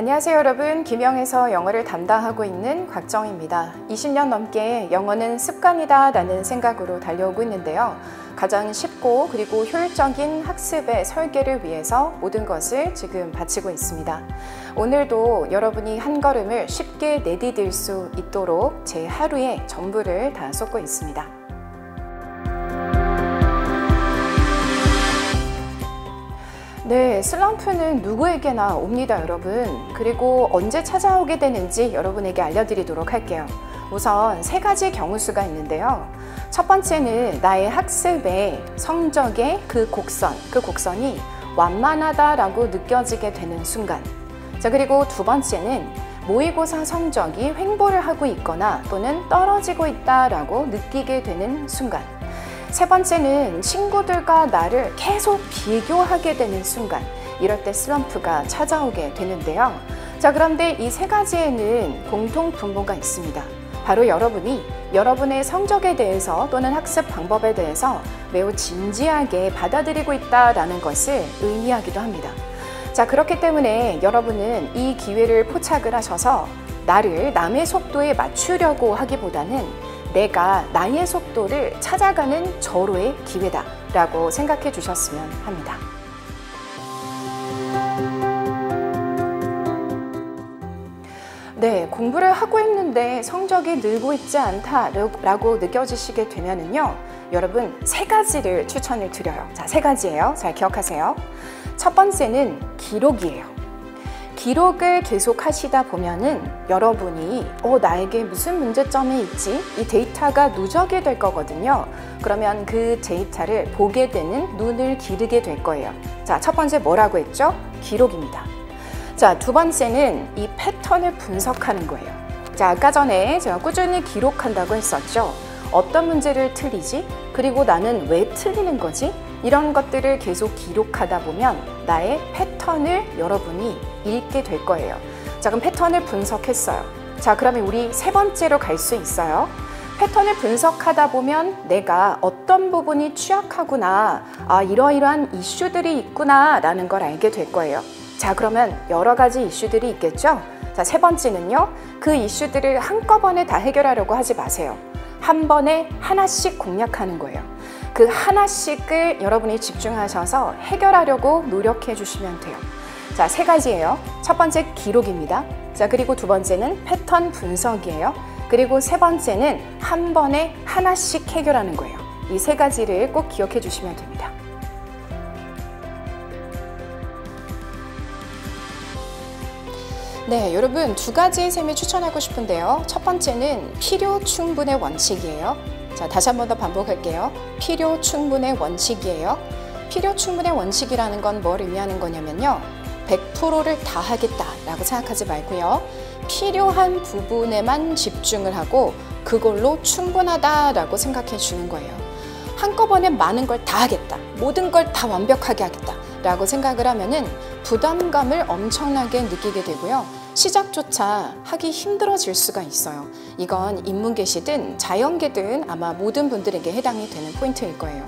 안녕하세요 여러분, 김영에서 영어를 담당하고 있는 곽정입니다. 20년 넘게 영어는 습관이다 라는 생각으로 달려오고 있는데요. 가장 쉽고 그리고 효율적인 학습의 설계를 위해서 모든 것을 지금 바치고 있습니다. 오늘도 여러분이 한 걸음을 쉽게 내디딜 수 있도록 제 하루의 전부를 다 쏟고 있습니다. 네, 슬럼프는 누구에게나 옵니다, 여러분. 그리고 언제 찾아오게 되는지 여러분에게 알려드리도록 할게요. 우선 세 가지 경우 수가 있는데요. 첫 번째는 나의 학습의 성적의 그 곡선이 완만하다라고 느껴지게 되는 순간. 자, 그리고 두 번째는 모의고사 성적이 횡보를 하고 있거나 또는 떨어지고 있다라고 느끼게 되는 순간. 세 번째는 친구들과 나를 계속 비교하게 되는 순간, 이럴 때 슬럼프가 찾아오게 되는데요. 자, 그런데 이 세 가지에는 공통 분모가 있습니다. 바로 여러분이 여러분의 성적에 대해서 또는 학습 방법에 대해서 매우 진지하게 받아들이고 있다는 것을 의미하기도 합니다. 자, 그렇기 때문에 여러분은 이 기회를 포착을 하셔서 나를 남의 속도에 맞추려고 하기보다는 내가 나의 속도를 찾아가는 절호의 기회다 라고 생각해 주셨으면 합니다. 네, 공부를 하고 있는데 성적이 늘고 있지 않다라고 느껴지시게 되면은요, 여러분 세 가지를 추천을 드려요. 자, 세 가지예요. 잘 기억하세요. 첫 번째는 기록이에요. 기록을 계속 하시다 보면은 여러분이 나에게 무슨 문제점이 있지? 이 데이터가 누적이 될 거거든요. 그러면 그 데이터를 보게 되는 눈을 기르게 될 거예요. 자, 첫 번째 뭐라고 했죠? 기록입니다. 자, 두 번째는 이 패턴을 분석하는 거예요. 자, 아까 전에 제가 꾸준히 기록한다고 했었죠. 어떤 문제를 틀리지? 그리고 나는 왜 틀리는 거지? 이런 것들을 계속 기록하다 보면 나의 패턴을 여러분이 읽게 될 거예요. 자, 그럼 패턴을 분석했어요. 자, 그러면 우리 세 번째로 갈 수 있어요. 패턴을 분석하다 보면 내가 어떤 부분이 취약하구나, 이러이러한 이슈들이 있구나 라는 걸 알게 될 거예요. 자, 그러면 여러 가지 이슈들이 있겠죠? 자, 세 번째는요, 그 이슈들을 한꺼번에 다 해결하려고 하지 마세요. 한 번에 하나씩 공략하는 거예요. 그 하나씩을 여러분이 집중하셔서 해결하려고 노력해 주시면 돼요. 자, 세 가지예요. 첫 번째 기록입니다. 자, 그리고 두 번째는 패턴 분석이에요. 그리고 세 번째는 한 번에 하나씩 해결하는 거예요. 이 세 가지를 꼭 기억해 주시면 됩니다. 네, 여러분 두 가지의 셈을 추천하고 싶은데요. 첫 번째는 필요 충분의 원칙이에요. 자, 다시 한 번 더 반복할게요. 필요 충분의 원칙이에요. 필요 충분의 원칙이라는 건 뭘 의미하는 거냐면요, 100%를 다 하겠다라고 생각하지 말고요, 필요한 부분에만 집중을 하고 그걸로 충분하다라고 생각해 주는 거예요. 한꺼번에 많은 걸 다 하겠다, 모든 걸 다 완벽하게 하겠다 라고 생각을 하면은 부담감을 엄청나게 느끼게 되고요, 시작조차 하기 힘들어질 수가 있어요. 이건 인문계시든 자연계든 아마 모든 분들에게 해당이 되는 포인트일 거예요.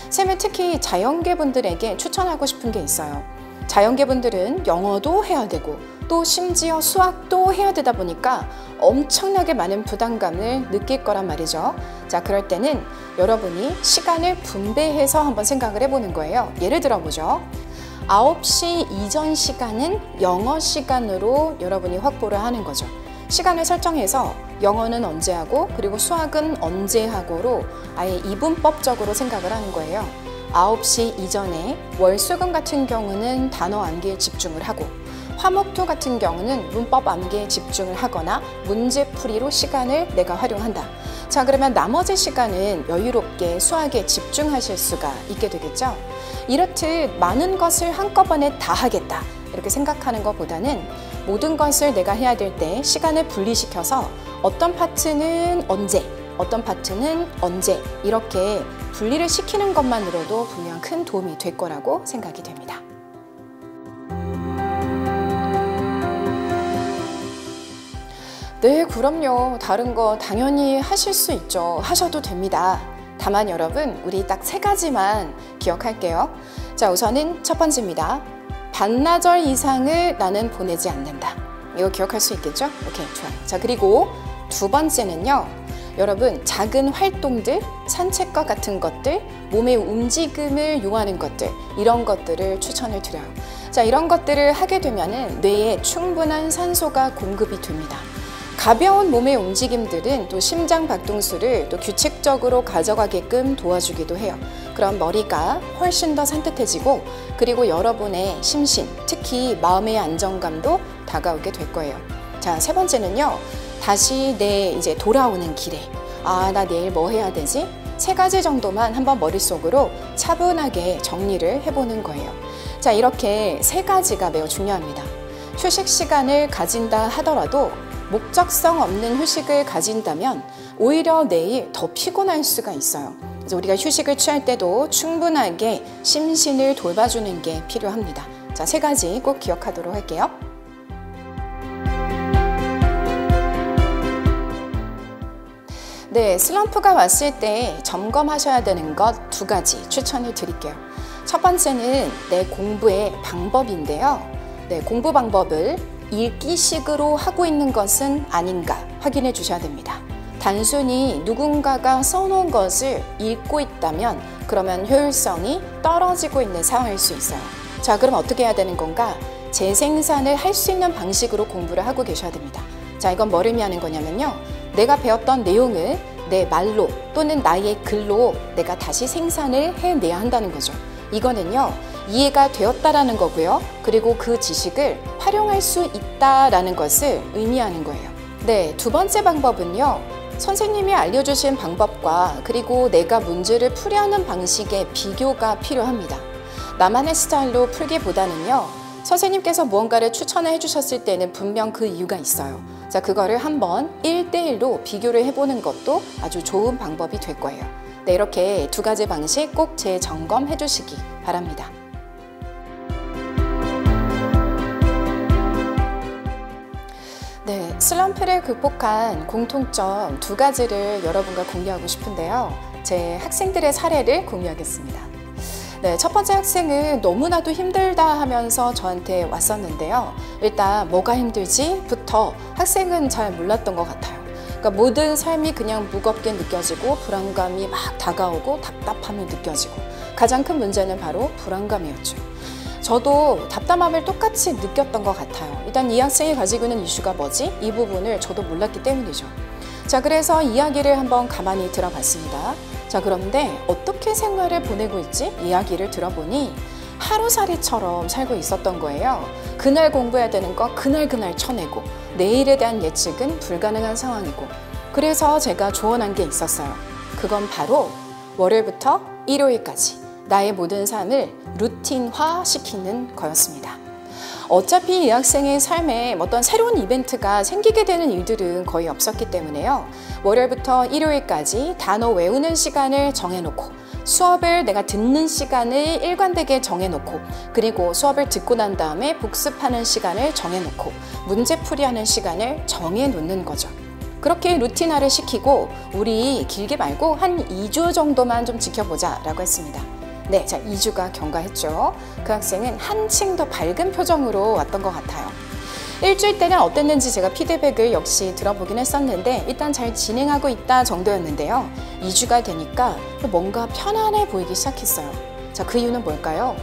쌤은 특히 자연계 분들에게 추천하고 싶은 게 있어요. 자연계 분들은 영어도 해야 되고 또 심지어 수학도 해야 되다 보니까 엄청나게 많은 부담감을 느낄 거란 말이죠. 자, 그럴 때는 여러분이 시간을 분배해서 한번 생각을 해보는 거예요. 예를 들어보죠. 9시 이전 시간은 영어 시간으로 여러분이 확보를 하는 거죠. 시간을 설정해서 영어는 언제 하고 그리고 수학은 언제 하고로 아예 이분법적으로 생각을 하는 거예요. 9시 이전에 월수금 같은 경우는 단어 암기에 집중을 하고, 화목토 같은 경우는 문법 암기에 집중을 하거나 문제풀이로 시간을 내가 활용한다. 자, 그러면 나머지 시간은 여유롭게 수학에 집중하실 수가 있게 되겠죠. 이렇듯 많은 것을 한꺼번에 다 하겠다 이렇게 생각하는 것보다는 모든 것을 내가 해야 될 때 시간을 분리시켜서 어떤 파트는 언제, 어떤 파트는 언제 이렇게 분리를 시키는 것만으로도 분명 큰 도움이 될 거라고 생각이 됩니다. 네, 그럼요. 다른 거 당연히 하실 수 있죠. 하셔도 됩니다. 다만 여러분, 우리 딱 세 가지만 기억할게요. 자, 우선은 첫 번째입니다. 반나절 이상을 나는 보내지 않는다. 이거 기억할 수 있겠죠? 오케이, 좋아요. 자, 그리고 두 번째는요. 여러분, 작은 활동들, 산책과 같은 것들, 몸의 움직임을 요하는 것들, 이런 것들을 추천을 드려요. 자, 이런 것들을 하게 되면은 뇌에 충분한 산소가 공급이 됩니다. 가벼운 몸의 움직임들은 또 심장 박동수를 또 규칙적으로 가져가게끔 도와주기도 해요. 그럼 머리가 훨씬 더 산뜻해지고, 그리고 여러분의 심신, 특히 마음의 안정감도 다가오게 될 거예요. 자, 세 번째는요. 다시 이제 돌아오는 길에, 나 내일 뭐 해야 되지? 세 가지 정도만 한번 머릿속으로 차분하게 정리를 해보는 거예요. 자, 이렇게 세 가지가 매우 중요합니다. 휴식 시간을 가진다 하더라도 목적성 없는 휴식을 가진다면 오히려 내일 더 피곤할 수가 있어요. 그래서 우리가 휴식을 취할 때도 충분하게 심신을 돌봐주는 게 필요합니다. 자, 세 가지 꼭 기억하도록 할게요. 네, 슬럼프가 왔을 때 점검하셔야 되는 것 두 가지 추천을 드릴게요. 첫 번째는 내 공부의 방법인데요. 네, 공부 방법을 읽기식으로 하고 있는 것은 아닌가 확인해 주셔야 됩니다. 단순히 누군가가 써놓은 것을 읽고 있다면 그러면 효율성이 떨어지고 있는 상황일 수 있어요. 자, 그럼 어떻게 해야 되는 건가? 재생산을 할 수 있는 방식으로 공부를 하고 계셔야 됩니다. 자, 이건 뭘 의미하는 거냐면요. 내가 배웠던 내용을 내 말로 또는 나의 글로 내가 다시 생산을 해내야 한다는 거죠. 이거는요, 이해가 되었다라는 거고요. 그리고 그 지식을 활용할 수 있다라는 것을 의미하는 거예요. 네, 두 번째 방법은요. 선생님이 알려주신 방법과 그리고 내가 문제를 풀이하는 방식의 비교가 필요합니다. 나만의 스타일로 풀기보다는요. 선생님께서 무언가를 추천을 해주셨을 때는 분명 그 이유가 있어요. 자, 그거를 한번 1대1로 비교를 해보는 것도 아주 좋은 방법이 될 거예요. 네, 이렇게 두 가지 방식 꼭 재점검해 주시기 바랍니다. 네, 슬럼프를 극복한 공통점 두 가지를 여러분과 공유하고 싶은데요. 제 학생들의 사례를 공유하겠습니다. 네, 첫 번째 학생은 너무나도 힘들다 하면서 저한테 왔었는데요. 일단 뭐가 힘들지부터 학생은 잘 몰랐던 것 같아요. 그러니까 모든 삶이 그냥 무겁게 느껴지고 불안감이 막 다가오고 답답함이 느껴지고 가장 큰 문제는 바로 불안감이었죠. 저도 답답함을 똑같이 느꼈던 것 같아요. 일단 이 학생이 가지고 있는 이슈가 뭐지? 이 부분을 저도 몰랐기 때문이죠. 자, 그래서 이야기를 한번 가만히 들어봤습니다. 자, 그런데 어떻게 생활을 보내고 있지? 이야기를 들어보니 하루살이처럼 살고 있었던 거예요. 그날 공부해야 되는 거 그날 쳐내고 내일에 대한 예측은 불가능한 상황이고, 그래서 제가 조언한 게 있었어요. 그건 바로 월요일부터 일요일까지 나의 모든 삶을 루틴화 시키는 거였습니다. 어차피 이 학생의 삶에 어떤 새로운 이벤트가 생기게 되는 일들은 거의 없었기 때문에요. 월요일부터 일요일까지 단어 외우는 시간을 정해놓고 수업을 내가 듣는 시간을 일관되게 정해놓고, 그리고 수업을 듣고 난 다음에 복습하는 시간을 정해놓고 문제풀이하는 시간을 정해놓는 거죠. 그렇게 루틴화를 시키고 우리 길게 말고 한 2주 정도만 좀 지켜보자 라고 했습니다. 네, 자, 2주가 경과했죠. 그 학생은 한층 더 밝은 표정으로 왔던 것 같아요. 일주일 때는 어땠는지 제가 피드백을 역시 들어보긴 했었는데 일단 잘 진행하고 있다 정도였는데요. 2주가 되니까 뭔가 편안해 보이기 시작했어요. 자, 그 이유는 뭘까요?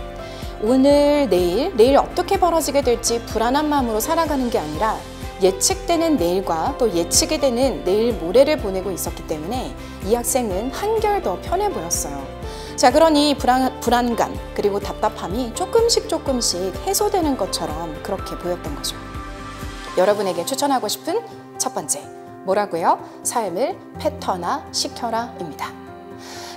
오늘, 내일 어떻게 벌어지게 될지 불안한 마음으로 살아가는 게 아니라 예측되는 내일과 또 예측이 되는 내일 모레를 보내고 있었기 때문에 이 학생은 한결 더 편해 보였어요. 자, 그러니 불안감 그리고 답답함이 조금씩 해소되는 것처럼 그렇게 보였던 거죠. 여러분에게 추천하고 싶은 첫 번째, 뭐라고요? 삶을 패턴화 시켜라 입니다.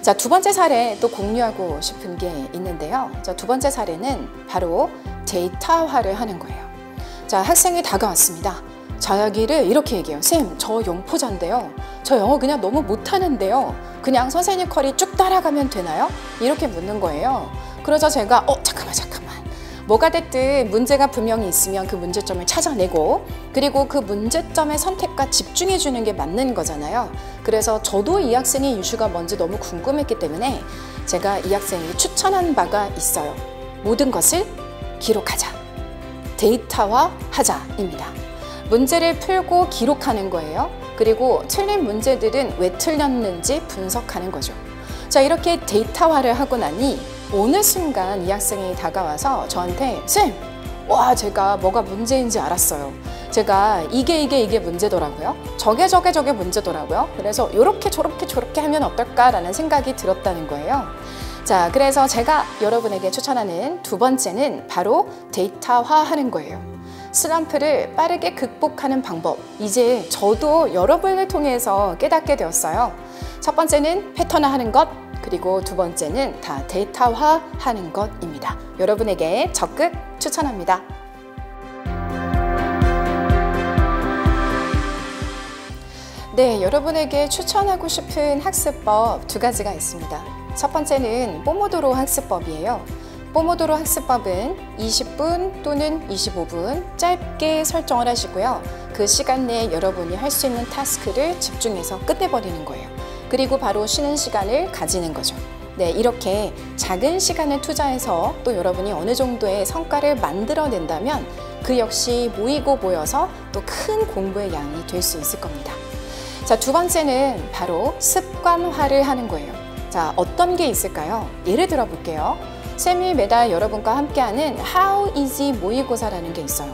자, 두 번째 사례 또 공유하고 싶은 게 있는데요. 자, 두 번째 사례는 바로 데이터화를 하는 거예요. 자, 학생이 다가왔습니다. 자기를 이렇게 얘기해요. 쌤, 저 영포자인데요. 저 영어 그냥 너무 못하는데요. 그냥 선생님 컬이 쭉 따라가면 되나요? 이렇게 묻는 거예요. 그러자 제가 잠깐만. 뭐가 됐든 문제가 분명히 있으면 그 문제점을 찾아내고, 그리고 그 문제점의 선택과 집중해 주는 게 맞는 거잖아요. 그래서 저도 이 학생의 이슈가 뭔지 너무 궁금했기 때문에 제가 이 학생에게 추천한 바가 있어요. 모든 것을 기록하자. 데이터화하자입니다. 문제를 풀고 기록하는 거예요. 그리고 틀린 문제들은 왜 틀렸는지 분석하는 거죠. 자, 이렇게 데이터화를 하고 나니 어느 순간 이 학생이 다가와서 저한테 쌤! 와, 제가 뭐가 문제인지 알았어요. 제가 이게 문제더라고요. 저게 문제더라고요. 그래서 이렇게 저렇게 하면 어떨까라는 생각이 들었다는 거예요. 자, 그래서 제가 여러분에게 추천하는 두 번째는 바로 데이터화하는 거예요. 슬럼프를 빠르게 극복하는 방법. 이제 저도 여러분을 통해서 깨닫게 되었어요. 첫 번째는 패턴화하는 것, 그리고 두 번째는 다 데이터화하는 것입니다. 여러분에게 적극 추천합니다. 네, 여러분에게 추천하고 싶은 학습법 두 가지가 있습니다. 첫 번째는 포모도로 학습법이에요. 포모도로 학습법은 20분 또는 25분 짧게 설정을 하시고요. 그 시간 내에 여러분이 할 수 있는 타스크를 집중해서 끝내버리는 거예요. 그리고 바로 쉬는 시간을 가지는 거죠. 네, 이렇게 작은 시간을 투자해서 또 여러분이 어느 정도의 성과를 만들어낸다면 그 역시 모이고 모여서 또 큰 공부의 양이 될 수 있을 겁니다. 자, 두 번째는 바로 습관화를 하는 거예요. 자, 어떤 게 있을까요? 예를 들어 볼게요. 쌤이 매달 여러분과 함께하는 How Easy 모의고사라는 게 있어요.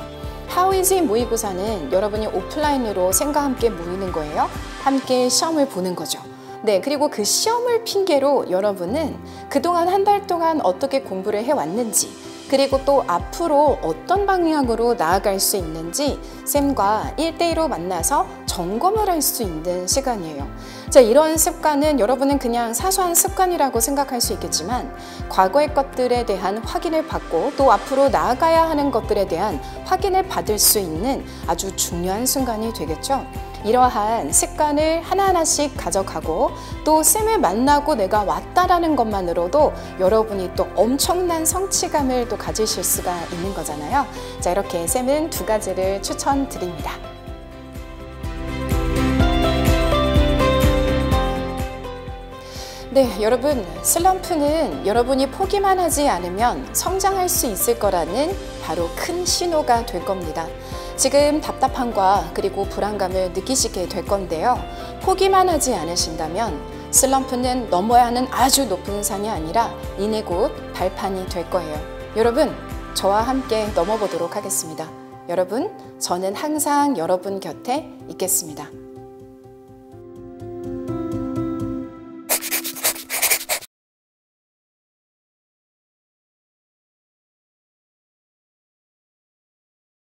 How Easy 모의고사는 여러분이 오프라인으로 쌤과 함께 모이는 거예요. 함께 시험을 보는 거죠. 네, 그리고 그 시험을 핑계로 여러분은 그동안 한 달 동안 어떻게 공부를 해왔는지, 그리고 또 앞으로 어떤 방향으로 나아갈 수 있는지 쌤과 1대1로 만나서 점검을 할 수 있는 시간이에요. 자, 이런 습관은 여러분은 그냥 사소한 습관이라고 생각할 수 있겠지만 과거의 것들에 대한 확인을 받고 또 앞으로 나아가야 하는 것들에 대한 확인을 받을 수 있는 아주 중요한 순간이 되겠죠. 이러한 습관을 하나하나씩 가져가고 또 쌤을 만나고 내가 왔다라는 것만으로도 여러분이 또 엄청난 성취감을 또 가지실 수가 있는 거잖아요. 자, 이렇게 쌤은 두 가지를 추천드립니다. 네, 여러분, 슬럼프는 여러분이 포기만 하지 않으면 성장할 수 있을 거라는 바로 큰 신호가 될 겁니다. 지금 답답함과 그리고 불안감을 느끼시게 될 건데요. 포기만 하지 않으신다면 슬럼프는 넘어야 하는 아주 높은 산이 아니라 이내 곧 발판이 될 거예요. 여러분, 저와 함께 넘어보도록 하겠습니다. 여러분, 저는 항상 여러분 곁에 있겠습니다.